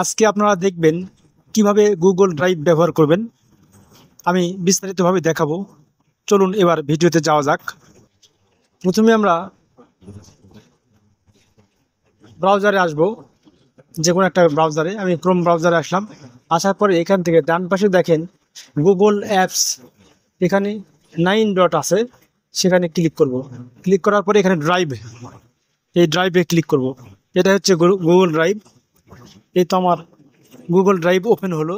আজকে আপনারা দেখবেন কিভাবে গুগল ড্রাইভ ব্যবহার করবেন। আমি বিস্তারিতভাবে দেখাবো। চলুন এবার ভিডিওতে যাওয়া যাক। প্রথমে আমরা ব্রাউজারে আসব, যে কোনো একটা ব্রাউজারে। আমি ক্রোম ব্রাউজারে আসলাম। আসার পরে এখান থেকে ডান পাশে দেখেন গুগল অ্যাপস, এখানে 9 ডট আছে, সেখানে ক্লিক করব। ক্লিক করার পরে এখানে ড্রাইভ, এই ড্রাইভে ক্লিক করব। এটা হচ্ছে গুগল ড্রাইভ। এই তো আমার গুগল ড্রাইভ ওপেন হলো।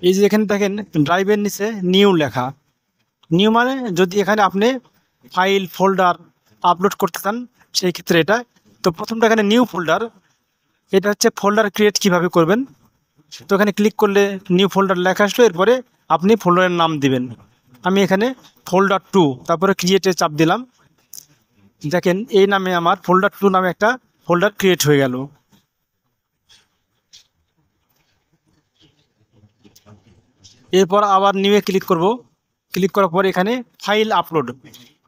এই যে এখানে দেখেন ড্রাইভের নিচে নিউ লেখা। নিউ মানে যদি এখানে আপনি ফাইল ফোল্ডার আপলোড করতে চান সেই ক্ষেত্রে এটা। তো প্রথমটা এখানে নিউ ফোল্ডার, এটা হচ্ছে ফোল্ডার ক্রিয়েট কিভাবে করবেন। তো এখানে ক্লিক করলে নিউ ফোল্ডার লেখা আসলো, এরপরে আপনি ফোল্ডারের নাম দিবেন। আমি এখানে ফোল্ডার 2 তারপরে ক্রিয়েটে চাপ দিলাম। দেখেন এই নামে আমার ফোল্ডার 2 নামে একটা ফোল্ডার ক্রিয়েট হয়ে গেল। এরপর আবার নিউয়ে ক্লিক করব। ক্লিক করার পর এখানে ফাইল আপলোড,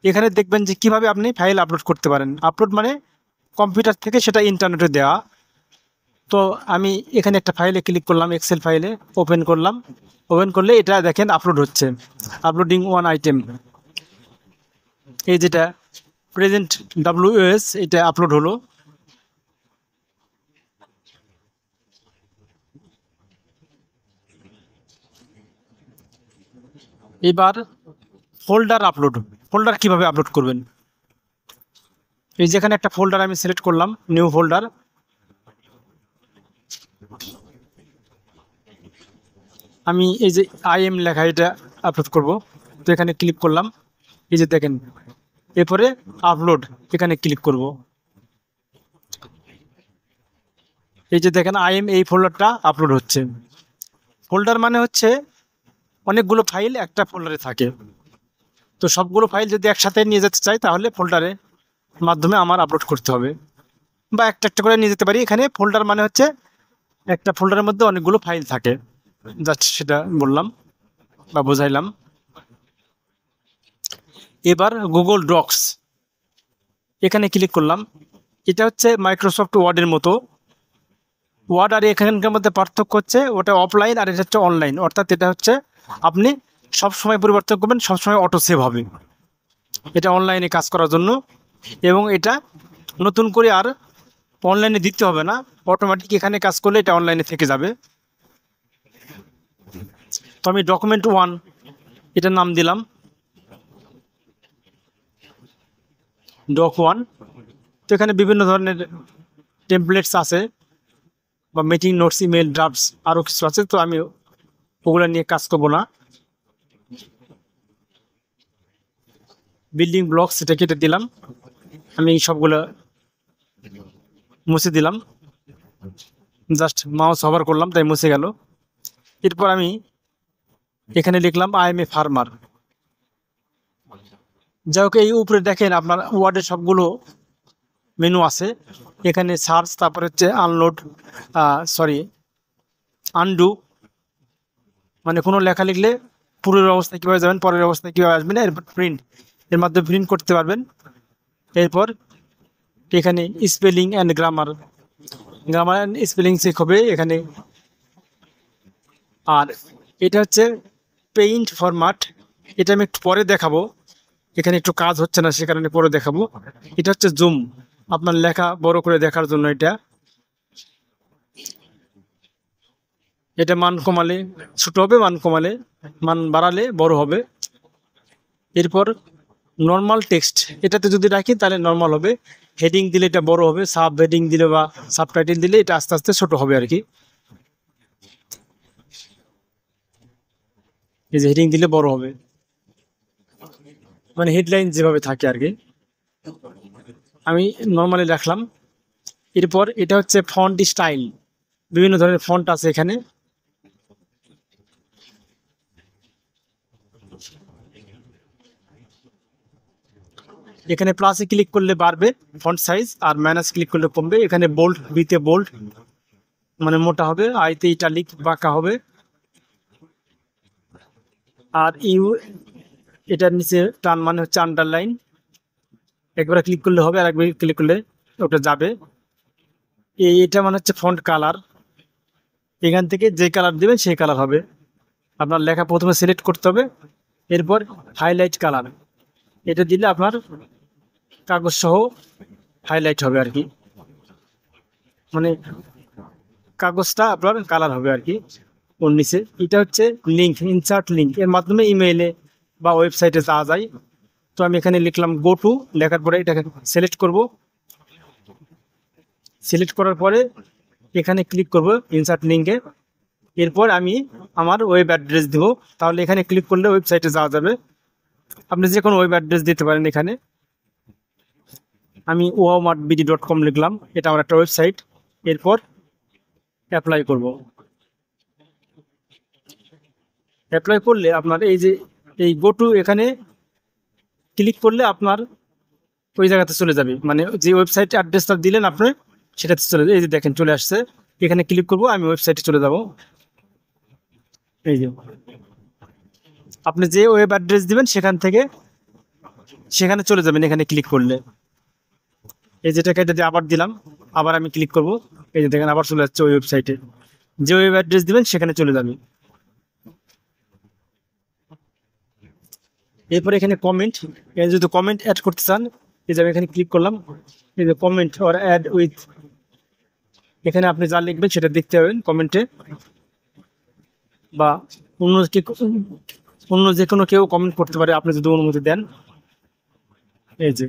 এখানে দেখবেন যে কিভাবে আপনি ফাইল আপলোড করতে পারেন। আপলোড মানে কম্পিউটার থেকে সেটা ইন্টারনেটে দেওয়া। তো আমি এখানে একটা ফাইলে ক্লিক করলাম, এক্সেল ফাইলে ওপেন করলাম। ওপেন করলে এটা দেখেন আপলোড হচ্ছে, আপলোডিং ওয়ান আইটেম। এই যেটা প্রেজেন্ট WS, এটা আপলোড হলো। এবার ফোল্ডার আপলোড, ফোল্ডার কিভাবে আপলোড করবেন। এই যেখানে একটা ফোল্ডার আমি সিলেক্ট করলাম, নিউ ফোল্ডার। আমি এই যে IM লেখা এটা আপলোড করব। তো এখানে ক্লিক করলাম, এই যে দেখেন। এরপরে আপলোড, এখানে ক্লিক করব। এই যে দেখেন IM, এই ফোল্ডারটা আপলোড হচ্ছে। ফোল্ডার মানে হচ্ছে অনেকগুলো ফাইল একটা ফোল্ডারে থাকে। তো সবগুলো ফাইল যদি একসাথে নিয়ে যেতে চাই তাহলে ফোল্ডারের মাধ্যমে আমার আপলোড করতে হবে, বা একটা একটা করে নিয়ে যেতে পারি। এখানে ফোল্ডার মানে হচ্ছে একটা ফোল্ডারের মধ্যে অনেকগুলো ফাইল থাকে, জাস্ট সেটা বললাম বা বোঝাইলাম। এবার গুগল ডক্স, এখানে ক্লিক করলাম। এটা হচ্ছে মাইক্রোসফট ওয়ার্ডের মতো। ওয়ার্ড আর এখানকার মধ্যে পার্থক্য হচ্ছে ওটা অফলাইন আর এটা হচ্ছে অনলাইন। অর্থাৎ এটা হচ্ছে আপনি সবসময় পরিবর্তন করবেন, সবসময় অটো সেভ হবে। এটা অনলাইনে কাজ করার জন্য, এবং এটা নতুন করে আর অনলাইনে দিতে হবে না, অটোমেটিক এখানে কাজ করলে এটা অনলাইনে থেকে যাবে। তো আমি ডকুমেন্ট 1 এটার নাম দিলাম, ডক 1। তো এখানে বিভিন্ন ধরনের টেমপ্লেটস আছে, বা মিটিং নোটস, ইমেল, ড্রাফটস, আরও কিছু আছে। তো আমি ওগুলো নিয়ে কাজ করবো না। বিল্ডিং ব্লকস, এটা কেটে দিলাম। আমি সবগুলো মুছে দিলাম, জাস্ট মাউস হভার করলাম তাই মুছে গেল। এরপর আমি এখানে লিখলাম আই এম এ ফার্মার। যাই হোক, এই উপরে দেখেন আপনার ওয়ার্ডের সবগুলো মেনু আছে। এখানে সার্চ, তারপর হচ্ছে আনলোড, আনডু, মানে কোনো লেখা লিখলে পূর্বের অবস্থায় কীভাবে যাবেন, পরের অবস্থায় কীভাবে আসবেন। এরপর প্রিন্ট, এর মাধ্যমে প্রিন্ট করতে পারবেন। এরপর এখানে spelling and grammar, grammar and spelling check হবে এখানে। আর এটা হচ্ছে পেইন্ট ফরম্যাট, এটা আমি একটু পরে দেখাবো। এখানে একটু কাজ হচ্ছে না, সে কারণে পরে দেখাবো। এটা হচ্ছে জুম, আপনার লেখা বড় করে দেখার জন্য। এটা মান কমালে ছোট হবে, মান কমালে, মান বাড়ালে বড় হবে। এরপর নর্মাল টেক্সট, এটাতে যদি রাখি তাহলে নর্মাল হবে। হেডিং দিলে এটা বড় হবে, সাব হেডিং দিলে বা সাবটাইটেল দিলে এটা আস্তে আস্তে ছোট হবে আর কি। এই যে হেডিং দিলে বড় হবে, মানে হেডলাইন যেভাবে থাকে আর কি। আমি নর্মালি রাখলাম। এরপর এটা হচ্ছে ফন্ট স্টাইল, বিভিন্ন ধরনের ফন্ট আছে এখানে। এখানে প্লাসে ক্লিক করলে বাড়বে ফন্ট সাইজ, আর মাইনাস ক্লিক করলে কমবে। এখানে বোল্ড, বিতে বোল্ড মানে মোটা হবে, আইতে ইটালিক বাঁকা হবে। আর এটার নিচে টান মানে হচ্ছে আন্ডারলাইন। একবার ক্লিক করলে হবে, আর একবার ক্লিক করলে ওটা যাবে। এটা মানে হচ্ছে ফন্ট কালার, এখান থেকে যে কালার দেবেন সেই কালার হবে। আপনার লেখা প্রথমে সিলেক্ট করতে হবে, এরপর হাইলাইট কালার, এটা দিলে আপনার কাগজ সহ হাইলাইট হবে আর কি, মানে কাগজটা আপনার কালার হবে আর কি ওর নিচে। এটা হচ্ছে লিঙ্ক, ইনসার্ট লিঙ্ক, এর মাধ্যমে ইমেইলে বা ওয়েবসাইটে যাওয়া যায়। তো আমি এখানে লিখলাম গো টু, লেখার পরে এটাকে সিলেক্ট করব। সিলেক্ট করার পরে এখানে ক্লিক করব ইনসার্ট লিঙ্কে। এরপর আমি আমার ওয়েব অ্যাড্রেস দিব, তাহলে এখানে ক্লিক করলে ওয়েবসাইটে যাওয়া যাবে। আপনি যে কোনো ওয়েব অ্যাড্রেস দিতে পারেন এখানে। আমি oamartbd.com লিখলাম, এটা আমার একটা ওয়েবসাইট। এরপর অ্যাপ্লাই করব। অ্যাপ্লাই করলে আপনার এই যে এই গো টু, এখানে ক্লিক করলে আপনার ওই জায়গাতে চলে যাবে, মানে যে ওয়েবসাইট অ্যাড্রেসটা দিলেন আপনি সেটাতে চলে যাবে। এই যে দেখেন চলে আসছে, এখানে ক্লিক করব, আমি ওয়েবসাইটে চলে যাব। এই যে আপনি যে ওয়েব অ্যাড্রেস দিবেন সেখান থেকে সেখানে চলে যাবেন এখানে ক্লিক করলে। এই যেটাকে এটা দিয়ে আবার দিলাম, আবার আমি ক্লিক করব, এই যে দেখেন আবার চলে যাচ্ছে ওই ওয়েবসাইটে। যে ওয়েব অ্যাড্রেস দিবেন সেখানে চলে যাবে। এরপর এখানে কমেন্ট, যদি কমেন্ট অ্যাড করতে চান, এই যে আমি এখানে ক্লিক করলাম, এই যে কমেন্ট অর অ্যাড উইথ, এখানে আপনি যা লিখবেন সেটা দেখতে পাবেন কমেন্টে, বা অন্য যে কোনো কেউ কমেন্ট করতে পারে আপনি যদি অনুমতি দেন। এই যে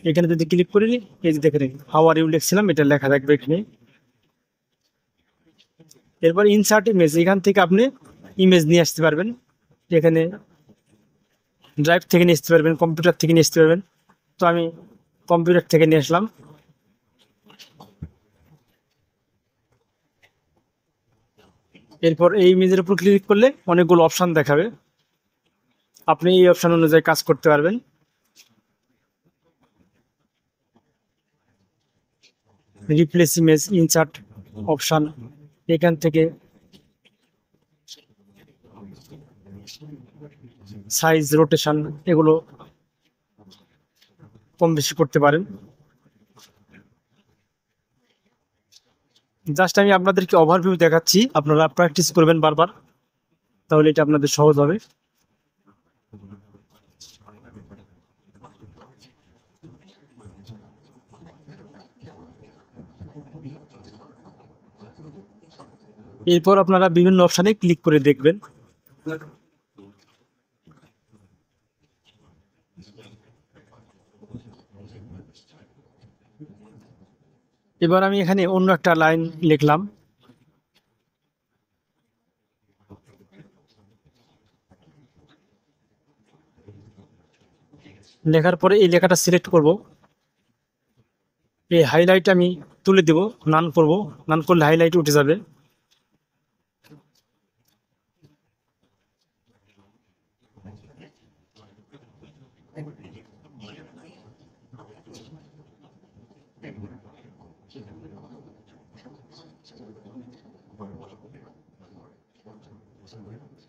এখানে যদি ক্লিক করি, এই যে দেখেন হাউ আর ইউ লিখছিলাম, এটা লেখা থাকবে এখানে। এরপর ইনসার্ট ইমেজ, এখান থেকে আপনি ইমেজ নিয়ে আসতে পারবেন। এখানে ড্রাইভ থেকে নিয়ে আসতে পারবেন, কম্পিউটার থেকে নিয়ে আসতে পারবেন। তো আমি কম্পিউটার থেকে নিয়ে আসলাম। এরপর এই ইমেজের উপর ক্লিক করলে অনেকগুলো অপশান দেখাবে, আপনি এই অপশান অনুযায়ী কাজ করতে পারবেন। রিপ্লেস ইমেজ, ইনসার্ট অপশান, এখান থেকে সাইজ, রোটেশন, এগুলো কম বেশি করতে পারেন। জাস্ট আমি আপনাদেরকে ওভারভিউ দেখাচ্ছি, আপনারা প্র্যাকটিস করবেন বারবার, তাহলে এটা আপনাদের সহজ হবে। এরপর আপনারা বিভিন্ন অপশানে ক্লিক করে দেখবেন। এবার আমি এখানে অন্য একটা লাইন লিখলাম। লেখার পরে এই লেখাটা সিলেক্ট করব, এই হাইলাইট আমি তুলে দেব, নান করব, নান করলে হাইলাইট উঠে যাবে।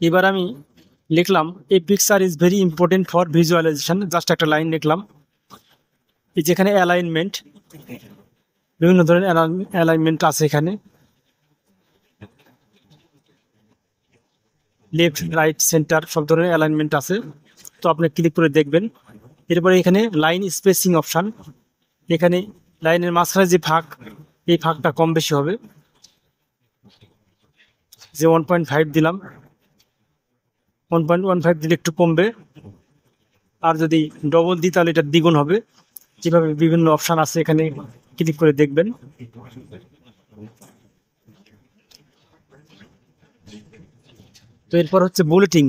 এবার আমি লিখলাম এই picture is very important for visualisation, just একটা লাইন লিখলাম। এই যেখানে অ্যালাইনমেন্ট, বিভিন্ন ধরনের অ্যালাইনমেন্ট আছে, এখানে লেফট, রাইট, সেন্টার সব ধরনের অ্যালাইনমেন্ট আছে। তো আপনি ক্লিক করে দেখবেন। এরপরে এখানে লাইন স্পেসিং অপশান, এখানে লাইনের মাঝখানে যে ফাঁক, এই ফাঁকটা কম বেশি হবে। যে 1.5 দিলাম, 1.15 দিলে একটু কমবে, আর যদি ডবল দিই তাহলে এটা দ্বিগুণ হবে। যেভাবে বিভিন্ন অপশান আছে, এখানে ক্লিক করে দেখবেন। তো এরপর হচ্ছে বুলেটিং,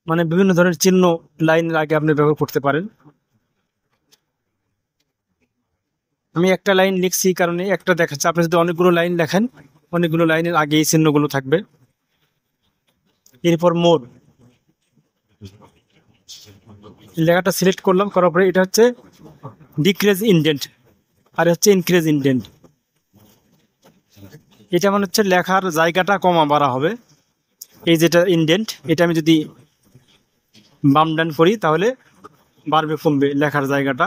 মানে বিভিন্ন ধরনের চিহ্ন লাইনের আগে আপনি ব্যবহার করতে পারেন। আমি একটা লাইন লিখছি কারণে একটা দেখাচ্ছে, আপনি যদি অনেকগুলো লাইন লেখেন, অনেকগুলো লাইনের আগে এই চিহ্নগুলো থাকবে। এরপর মোড, লেখাটা সিলেক্ট করলাম, করার পরে এটা হচ্ছে ডিক্রিজ ইনডেন্ট আর হচ্ছে ইনক্রিজ ইনডেন্ট। এটা মানে হচ্ছে লেখার জায়গাটা কমা বাড়া হবে। এই যেটা ইনডেন্ট, এটা আমি যদি বাম ডান করি তাহলে বাড়বে কমবে লেখার জায়গাটা।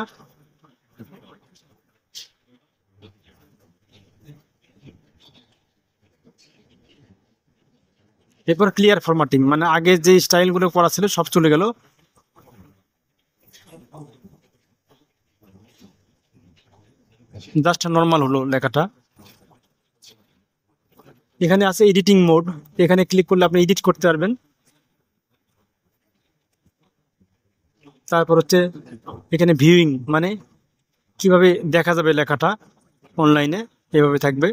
এরপর ক্লিয়ার ফরম্যাটিং, মানে আগে যে স্টাইলগুলো করা ছিল সব চলে গেল। জাস্ট নর্মাল হলো লেখাটা। এখানে আছে এডিটিং মোড, এখানে ক্লিক করলে আপনি এডিট করতে পারবেন। তারপর হচ্ছে এখানে ভিউইং, মানে কিভাবে দেখা যাবে লেখাটা অনলাইনে, এভাবে থাকবে।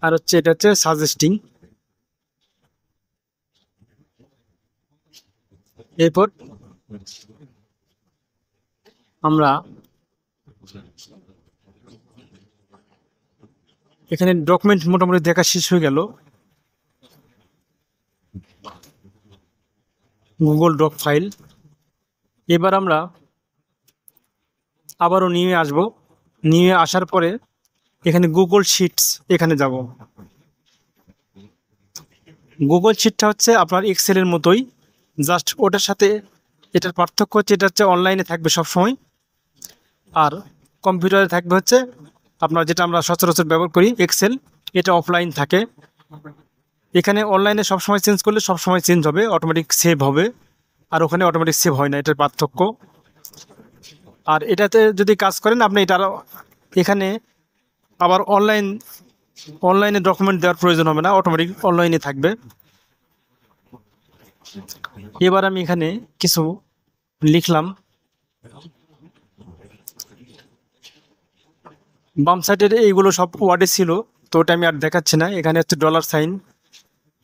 আর হচ্ছে এটা হচ্ছে সাজেস্টিং। এরপর আমরা এখানে ডকুমেন্ট মোটামুটি দেখা শেষ হয়ে গেল। Google doc file. এবার আমরা আবারও নিয়ে আসব। নিয়ে আসার পরে এখানে গুগল শিটস, এখানে যাব। গুগল শিটটা হচ্ছে আপনার এক্সেলের মতোই, জাস্ট ওটার সাথে এটার পার্থক্য হচ্ছে এটা হচ্ছে অনলাইনে থাকবে সবসময়, আর কম্পিউটারে থাকবে হচ্ছে আপনার যেটা আমরা সচরাচর ব্যবহার করি এক্সেল, এটা অফলাইন থাকে। এখানে অনলাইনে সবসময় চেঞ্জ করলে সবসময় চেঞ্জ হবে, অটোমেটিক সেভ হবে, আর ওখানে অটোমেটিক সেভ হয় না, এটার পার্থক্য। আর এটাতে যদি কাজ করেন আপনি এটা এখানে আবার অনলাইনে ডকুমেন্ট দেওয়ার প্রয়োজন হবে না, অটোমেটিক অনলাইনে থাকবে। এবার আমি এখানে কিছু লিখলাম। বাম সাইডের এইগুলো সব ওয়ার্ডে ছিল, তো ওটা আমি আর দেখাচ্ছি না। এখানে হচ্ছে ডলার সাইন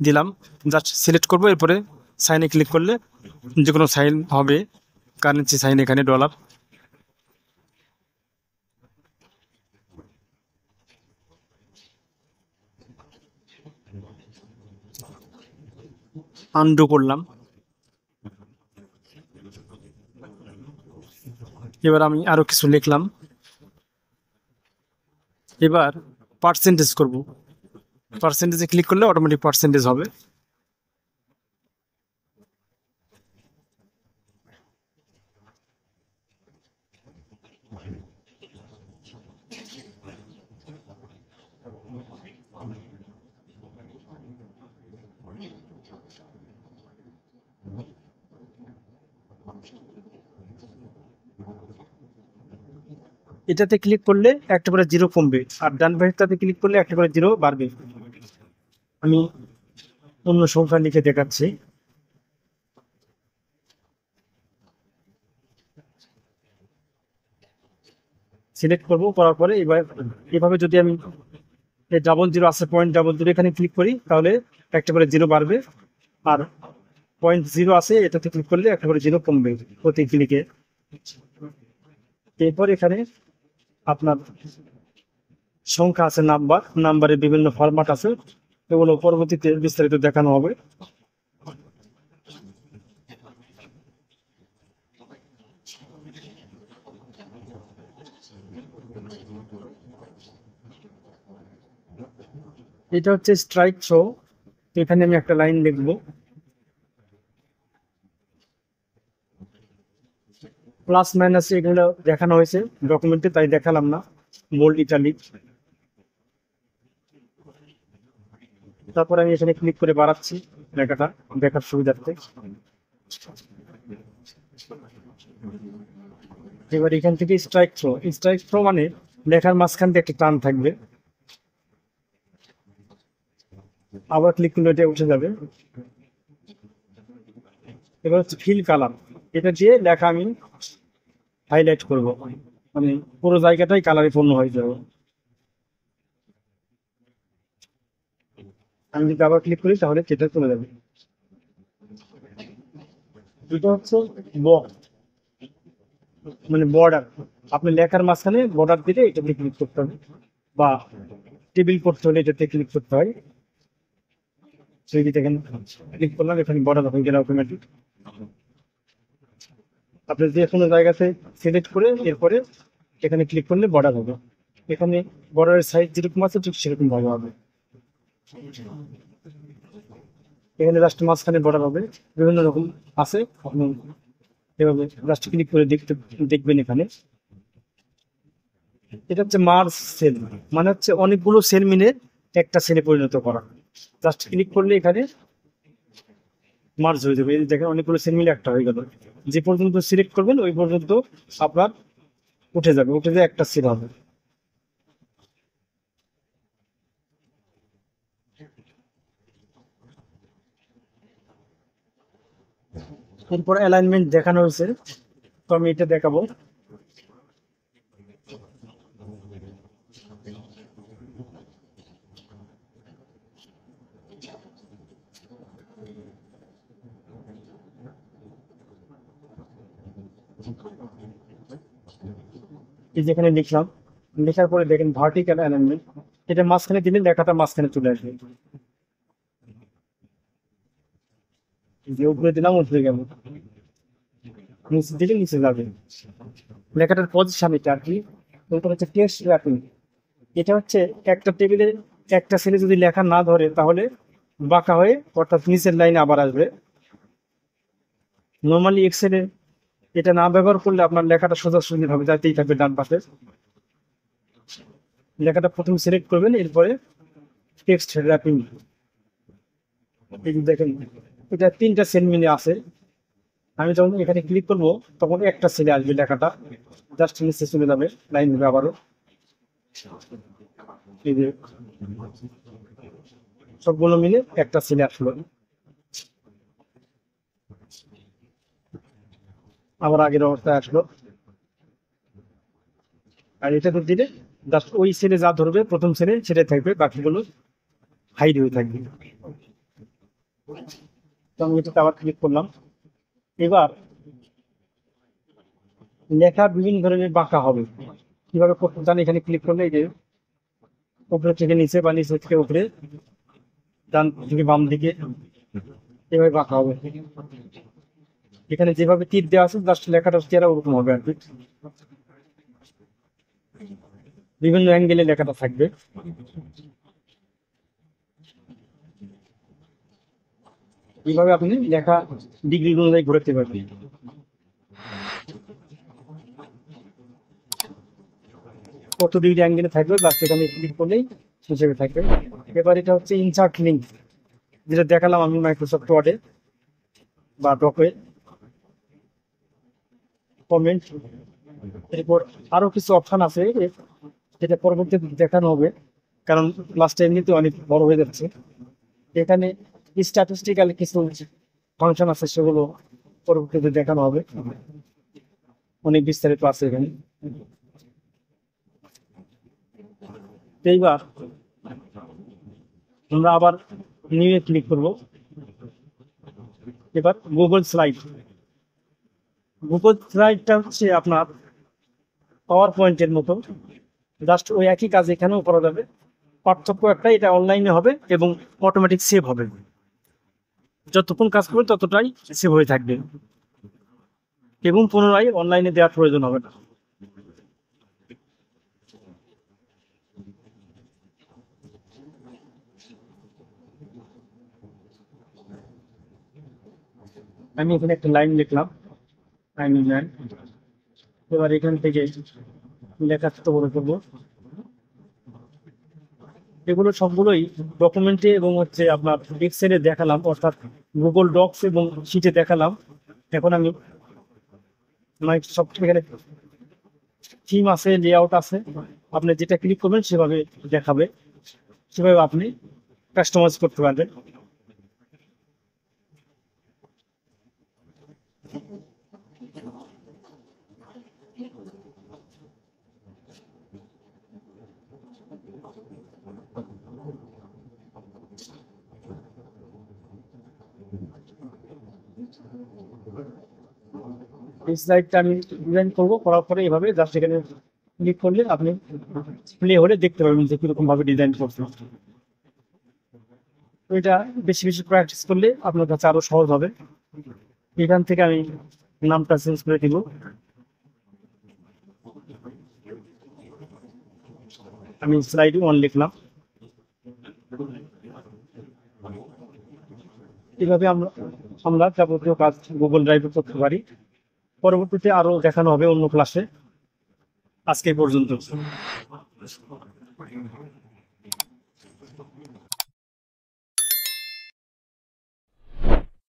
দিলাম, জাস্ট সিলেক্ট করবো, এরপরে সাইনে ক্লিক করলে যে কোনো সাইন হবে, কারেন্সি সাইন এখানে ডলার। আনডু করলাম। এবার আমি আরো কিছু লিখলাম। এবার পার্সেন্টেজ করব, পার্সেন্টেজে ক্লিক করলে অটোমেটিক পার্সেন্টেজ হবে। এটাতে ক্লিক করলে একটা করে জিরো কমবে, আর ডান পাশেরটাতে ক্লিক করলে একটা করে জিরো বাড়বে। আমি অন্য সংখ্যা লিখে দেখাচ্ছি। সিলেক্ট করব, করার পরে এবার এভাবে যদি আমি এই ডাবল জিরো আছে, পয়েন্ট ডাবল জিরো, এখানে ক্লিক করি তাহলে একটা করে জিরো বাড়বে, আর পয়েন্ট জিরো আছে এটাতে ক্লিক করলে একটা করে জিরো কমবে প্রতি ক্লিকে। এরপর এখানে আপনার সংখ্যা আছে, নাম্বারের বিভিন্ন ফরম্যাট আছে, এগুলো পরবর্তীতে বিস্তারিত দেখানো হবে। এটা হচ্ছে স্ট্রাইক থ্রো, এখানে আমি একটা লাইন লিখবো। প্লাস মাইনাস এগুলো দেখানো হয়েছে ডকুমেন্টে, তাই দেখালাম না, বোল্ড ইটালিক। তারপর আমি এখানে ক্লিক করে বাড়াচ্ছি লেখাটা দেখার সুবিধার্থে। এবার এখান থেকে স্ট্রাইক থ্রো, স্ট্রাইক থ্রো মানে লেখার মাঝখান দিয়ে একটা টান থাকবে, আবার ক্লিক করলে এটা উঠে যাবে। এবার হচ্ছে ফিল কালার, এটা দিয়ে লেখা আমি হাইলাইট করব, মানে পুরো জায়গাটাই কালারে পূর্ণ হয়ে যাবে। আমি যদি আবার ক্লিক করি তাহলে সেটা চলে যাবে। এটা হচ্ছে বক্স, মানে বর্ডার, আপনি লেখার মাঝখানে বর্ডার দিলে এটাতে ক্লিক করতে হবে, বা টেবিল করতে হলে এটাতে ক্লিক করতে হয়। সেই দিকে এখানে ক্লিক করলাম, এখানে বর্ডার হয়ে গেল অটোমেটিক। আপনি যে কোনো জায়গাতে সিলেক্ট করে এরপরে এখানে ক্লিক করলে বর্ডার হবে। এখানে বর্ডারের সাইজ যেরকম আছে ঠিক সেরকম ভাবে হবে। এখানে জাস্ট মাঝখানে বর্ডার হবে, বিভিন্ন রকম আছে, আপনি এভাবে জাস্ট ক্লিক করে দেখবেন এখানে। এটা হচ্ছে মার্জ সেল, মানে হচ্ছে অনেকগুলো সেল মিলে একটা সেলে পরিণত করা। জাস্ট ক্লিক করলে এখানে মার্জ হয়ে যাবে। এই দেখেন অনেকগুলো সেল মিলে একটা হয়ে গেল। যে পর্যন্ত সিলেক্ট করবেন ওই পর্যন্ত আপনার উঠে যাবে, উঠে যায় একটা সেল হবে। এরপর অ্যালাইনমেন্ট দেখানো হয়েছে, তো আমি এটা দেখাবো। এই যেখানে লিখলাম, লেখার পরে দেখেন ভার্টিক্যাল অ্যালাইনমেন্ট, এটা মাঝখানে দিলে লেখাটা মাঝখানে চলে আসবে। যে উপরে দিলাম উপরে গেল, নিচে দিলে নিচে যাবে। লেখাটার পজিশন এটা আর কি। এরপর হচ্ছে টেক্সট র্যাপিং, এটা হচ্ছে একটা টেবিলে একটা সেলে যদি লেখা না ধরে তাহলে বাঁকা হয়ে অর্থাৎ নিচের লাইনে আবার আসবে। নর্মালি এক্সেলে এটা না ব্যবহার করলে আপনার লেখাটা সোজাসুজি হবে, যাইতেই থাকবে ডান পাশে। লেখাটা প্রথমে সিলেক্ট করবেন, এরপরে টেক্সট র্যাপিং। দেখেন এটা 3টা সেল মিলে আছে। আমি যখন এখানে ক্লিক করব তখন একটা সেলে আসবে লেখাটা, জাস্ট নিচে চলে যাবে, লাইন হবে আবারও। এই যে সবগুলো মিলে একটা সেলে আসলো, আবার আগের অবস্থায় আসলো। আর এটা তো দিলে জাস্ট ওই সেলে যা ধরবে প্রথম সেলে সেটাই থাকবে, বাকিগুলো হাইড হয়ে থাকবে। তো আমি এটাতে আবার ক্লিক করলাম। এবার লেখা বিভিন্ন ধরনের বাঁকা হবে, কিভাবে করতে চান এখানে ক্লিক করলে এই যে উপরে থেকে নিচে বা নিচে থেকে উপরে, ডান থেকে বাম দিকে এভাবে বাঁকা হবে। এখানে যেভাবে তীর দেওয়া আছে জাস্ট লেখাটা চেহারা ওরকম হবে আর কি, বিভিন্ন অ্যাঙ্গেলে লেখাটা থাকবে। এইভাবে আপনি লেখা ডিগ্রি অনুযায়ী ঘুরাতে পারবেন। কত ডিগ্রি অ্যাঙ্গেলে থাকবে জাস্ট এখানে ক্লিক করলেই হিসেবে থাকবে। এবার এটা হচ্ছে ইনসার্ট লিঙ্ক, যেটা দেখালাম আমি মাইক্রোসফট ওয়ার্ডে বা ডকে। কমেন্ট, এরপর আরো কিছু অপশন আছে যেটা পরবর্তীতে দেখানো হবে, কারণ ক্লাসটা এমনিতে অনেক বড় হয়ে যাচ্ছে। এখানে স্ট্যাটিস্টিক্যাল কিছু ফাংশন আছে, সেগুলো পরবর্তীতে দেখানো হবে, অনেক বিস্তারিত আছে এখানে। এইবার আমরা আবার নিউ এ ক্লিক করব। এবার গুগল স্লাইড, গুগল স্লাইডটা হচ্ছে আপনার পাওয়ার পয়েন্টের মতো, জাস্ট ওই একই কাজ এখানেও করা যাবে। পার্থক্য একটা, এটা অনলাইনে হবে এবং অটোমেটিক সেভ হবে, যতক্ষণ কাজ করবে ততটাই সেভ হয়ে থাকবে এবং পুনরায় অনলাইনে দেওয়ার প্রয়োজন হবে না। আমি এখানে একটা লাইন লিখলাম, এবার এখান থেকে লেখা ছোট বড় করবো। এগুলো সবগুলোই ডকুমেন্টে এবং হচ্ছে আপনার এক্সেলে দেখালাম, অর্থাৎ গুগল ডক্স এবং শিটে দেখালাম। এখন আমি মাইক্রোসফট এখানে থিম আছে, লেআউট আছে, আপনি যেটা ক্লিক করবেন সেভাবে দেখাবে, সেভাবে আপনি কাস্টমাইজ করতে পারবেন। এই স্লাইডটা আমি ডিজাইন করবো, করার পরে এভাবে জাস্ট এখানে ক্লিক করলে আপনি প্লে হলে দেখতে পাবেন যে কিরকম ভাবে ডিজাইন করতে। তো এটা বেশি বেশি প্র্যাকটিস করলে আপনার কাছে আরো সহজ হবে। এখান থেকে আমি নামটা চেঞ্জ করে দিব, আমি স্লাইড 1 লিখলাম। এইভাবে আমরা যাবতীয় কাজ গুগল ড্রাইভে করতে পারি। পরবর্তীতে আরো দেখানো হবে অন্য ক্লাসে। আজকে এই পর্যন্ত।